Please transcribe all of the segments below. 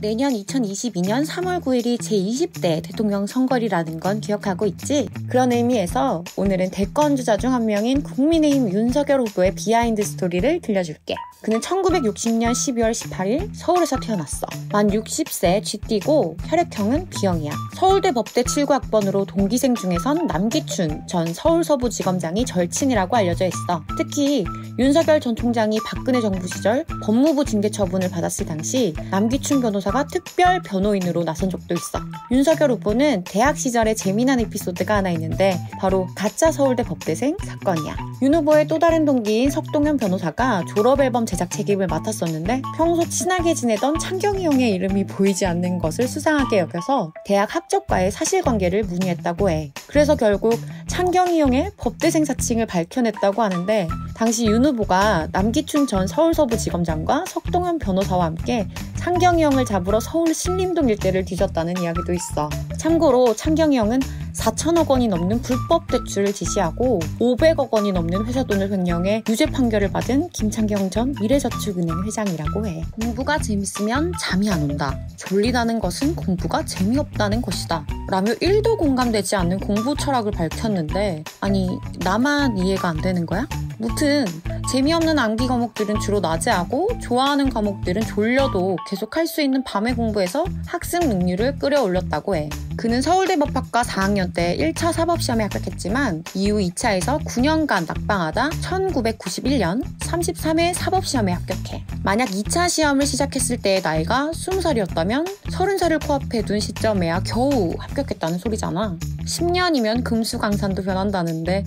내년 2022년 3월 9일이 제20대 대통령 선거일이라는 건 기억하고 있지? 그런 의미에서 오늘은 대권주자 중 한 명인 국민의힘 윤석열 후보의 비하인드 스토리를 들려줄게. 그는 1960년 12월 18일 서울에서 태어났어. 만 60세 쥐띠고 혈액형은 B형이야. 서울대 법대 79학번으로 동기생 중에선 남기춘 전 서울서부지검장이 절친이라고 알려져 있어. 특히 윤석열 전 총장이 박근혜 정부 시절 법무부 징계 처분을 받았을 당시 남기춘 변호사가 특별 변호인으로 나선 적도 있어. 윤석열 후보는 대학 시절에 재미난 에피소드가 하나 있는데 바로 가짜 서울대 법대생 사건이야. 윤 후보의 또 다른 동기인 석동현 변호사가 졸업앨범 제작 책임을 맡았었는데 평소 친하게 지내던 창경이 형의 이름이 보이지 않는 것을 수상하게 여겨서 대학 학적과의 사실관계를 문의했다고 해. 그래서 결국 창경이 형의 법대생 사칭을 밝혀냈다고 하는데 당시 윤 후보가 남기춘 전 서울서부지검장과 석동현 변호사와 함께 창경이 형을 잡으러 서울 신림동 일대를 뒤졌다는 이야기도 있어. 참고로 창경이 형은 4천억 원이 넘는 불법 대출을 지시하고 500억 원이 넘는 회사 돈을 횡령해 유죄 판결을 받은 김창경 전 미래저축은행 회장이라고 해. 공부가 재밌으면 잠이 안 온다. 졸리다는 것은 공부가 재미없다는 것이다. 라며 1도 공감되지 않는 공부 철학을 밝혔는데 아니 나만 이해가 안 되는 거야? 무튼 재미없는 암기 과목들은 주로 낮에 하고 좋아하는 과목들은 졸려도 계속 할 수 있는 밤에 공부해서 학습 능률을 끌어올렸다고 해. 그는 서울대 법학과 4학년 때 1차 사법시험에 합격했지만 이후 2차에서 9년간 낙방하다 1991년 33회 사법시험에 합격해. 만약 2차 시험을 시작했을 때의 나이가 20살이었다면 30살을 코앞에 둔 시점에야 겨우 합격했다는 소리잖아. 10년이면 금수강산도 변한다는데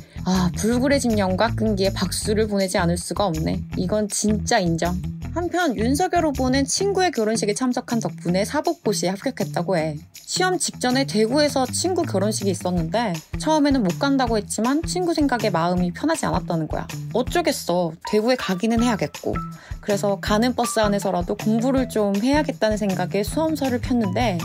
불굴의 집념과 끈기에 박수를 보내지 않을 수가 없네. 이건 진짜 인정. 한편 윤석열 후보는 친구의 결혼식에 참석한 덕분에 사법고시에 합격했다고 해. 시험 직전에 대구에서 친구 결혼식이 있었는데 처음에는 못 간다고 했지만 친구 생각에 마음이 편하지 않았다는 거야. 어쩌겠어. 대구에 가기는 해야겠고. 그래서 가는 버스 안에서라도 공부를 좀 해야겠다는 생각에 수험서를 폈는데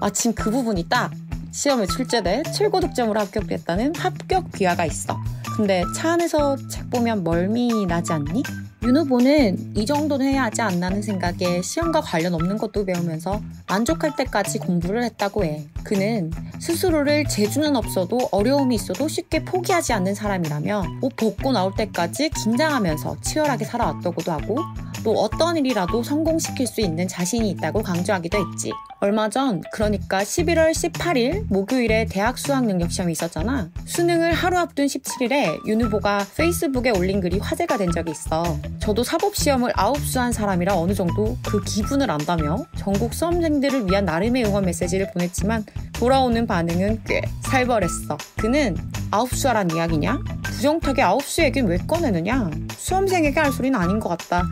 마침 그 부분이 딱 시험에 출제돼 최고득점으로 합격했다는 합격 비화가 있어. 근데 차 안에서 책 보면 멀미 나지 않니? 윤 후보는 이 정도는 해야 하지 않나는 생각에 시험과 관련 없는 것도 배우면서 만족할 때까지 공부를 했다고 해. 그는 스스로를 재주는 없어도 어려움이 있어도 쉽게 포기하지 않는 사람이라며 옷 벗고 나올 때까지 긴장하면서 치열하게 살아왔다고도 하고 또 어떤 일이라도 성공시킬 수 있는 자신이 있다고 강조하기도 했지. 얼마 전 그러니까 11월 18일 목요일에 대학 수학능력시험이 있었잖아. 수능을 하루 앞둔 17일에 윤 후보가 페이스북에 올린 글이 화제가 된 적이 있어. 저도 사법시험을 아웃수한 사람이라 어느 정도 그 기분을 안다며 전국 수험생들을 위한 나름의 응원 메시지를 보냈지만 돌아오는 반응은 꽤 살벌했어. 그는 아웃수하란 이야기냐? 부정타기 아웃수 얘기는 왜 꺼내느냐? 수험생에게 할 소리는 아닌 것 같다.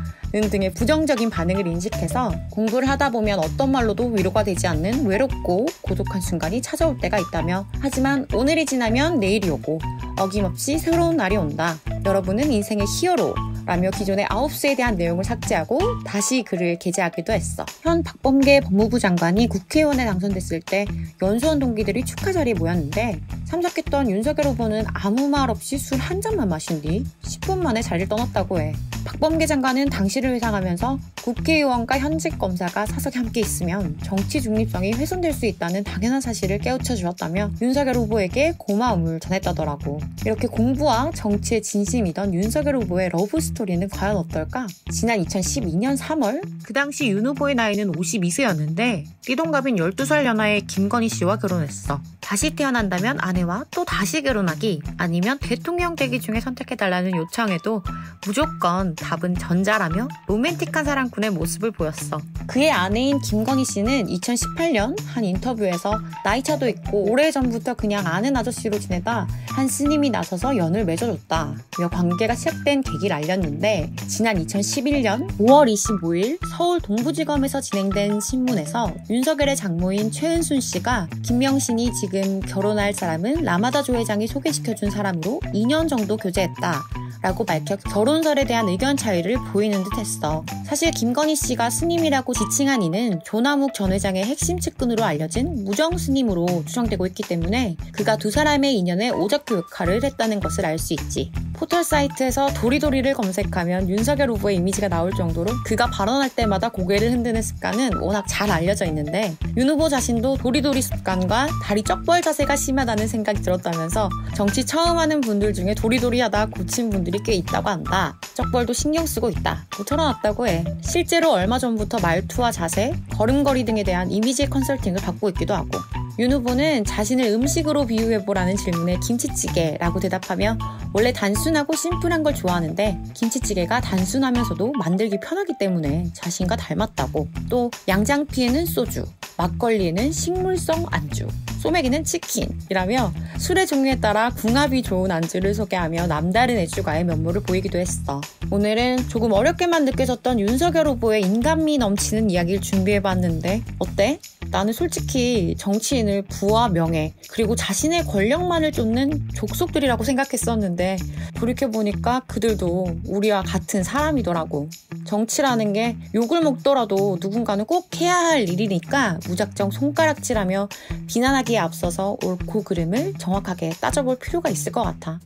등의 부정적인 반응을 인식해서 공부를 하다 보면 어떤 말로도 위로가 되지 않는 외롭고 고독한 순간이 찾아올 때가 있다며 하지만 오늘이 지나면 내일이 오고 어김없이 새로운 날이 온다. 여러분은 인생의 히어로 라며 기존의 아홉수에 대한 내용을 삭제하고 다시 글을 게재하기도 했어. 현 박범계 법무부 장관이 국회의원에 당선됐을 때 연수원 동기들이 축하 자리에 모였는데 참석했던 윤석열 후보는 아무 말 없이 술 한 잔만 마신 뒤 10분 만에 자리를 떠났다고 해. 박범계 장관은 당시를 회상하면서 국회의원과 현직 검사가 사석에 함께 있으면 정치 중립성이 훼손될 수 있다는 당연한 사실을 깨우쳐 주었다며 윤석열 후보에게 고마움을 전했다더라고. 이렇게 공부와 정치에 진심이던 윤석열 후보의 러브 스토리는 과연 어떨까? 지난 2012년 3월 그 당시 윤 후보의 나이는 52세였는데 띠동갑인 12살 연하의 김건희 씨와 결혼했어. 다시 태어난다면 아내와 또 다시 결혼하기 아니면 대통령 되기 중에 선택해달라는 요청에도 무조건 답은 전자라며 로맨틱한 사랑꾼의 모습을 보였어. 그의 아내인 김건희 씨는 2018년 한 인터뷰에서 나이차도 있고 오래전부터 그냥 아는 아저씨로 지내다 한 스님이 나서서 연을 맺어줬다 며 관계가 시작된 계기를 알렸는데 지난 2011년 5월 25일 서울 동부지검에서 진행된 신문에서 윤석열의 장모인 최은순 씨가 김명신이 지금 결혼할 사람은 라마다조 회장이 소개시켜준 사람으로 2년 정도 교제했다 라고 밝혀 결혼설에 대한 의견 차이를 보이는 듯 했어. 사실 김건희 씨가 스님이라고 지칭한 이는 조남욱 전 회장의 핵심 측근으로 알려진 무정 스님으로 추정되고 있기 때문에 그가 두 사람의 인연에 오작교 역할을 했다는 것을 알 수 있지. 포털 사이트에서 도리도리를 검색하면 윤석열 후보의 이미지가 나올 정도로 그가 발언할 때마다 고개를 흔드는 습관은 워낙 잘 알려져 있는데 윤 후보 자신도 도리도리 습관과 다리 쩍벌 자세가 심하다는 생각이 들었다면서 정치 처음 하는 분들 중에 도리도리 하다 고친 분들이 꽤 있다고 한다. 쩍벌도 신경 쓰고 있다. 털어놨다고 해. 실제로 얼마 전부터 말투와 자세, 걸음걸이 등에 대한 이미지 컨설팅을 받고 있기도 하고 윤 후보는 자신을 음식으로 비유해보라는 질문에 김치찌개라고 대답하며 원래 단순하고 심플한 걸 좋아하는데 김치찌개가 단순하면서도 만들기 편하기 때문에 자신과 닮았다고, 또 양장피에는 소주, 막걸리에는 식물성 안주, 소맥에는 치킨이라며 술의 종류에 따라 궁합이 좋은 안주를 소개하며 남다른 애주가의 면모를 보이기도 했어. 오늘은 조금 어렵게만 느껴졌던 윤석열 후보의 인간미 넘치는 이야기를 준비해봤는데 어때? 나는 솔직히 정치인을 부와 명예 그리고 자신의 권력만을 쫓는 족속들이라고 생각했었는데 돌이켜보니까 그들도 우리와 같은 사람이더라고. 정치라는 게 욕을 먹더라도 누군가는 꼭 해야 할 일이니까 무작정 손가락질하며 비난하기에 앞서서 옳고 그름을 정확하게 따져볼 필요가 있을 것 같아.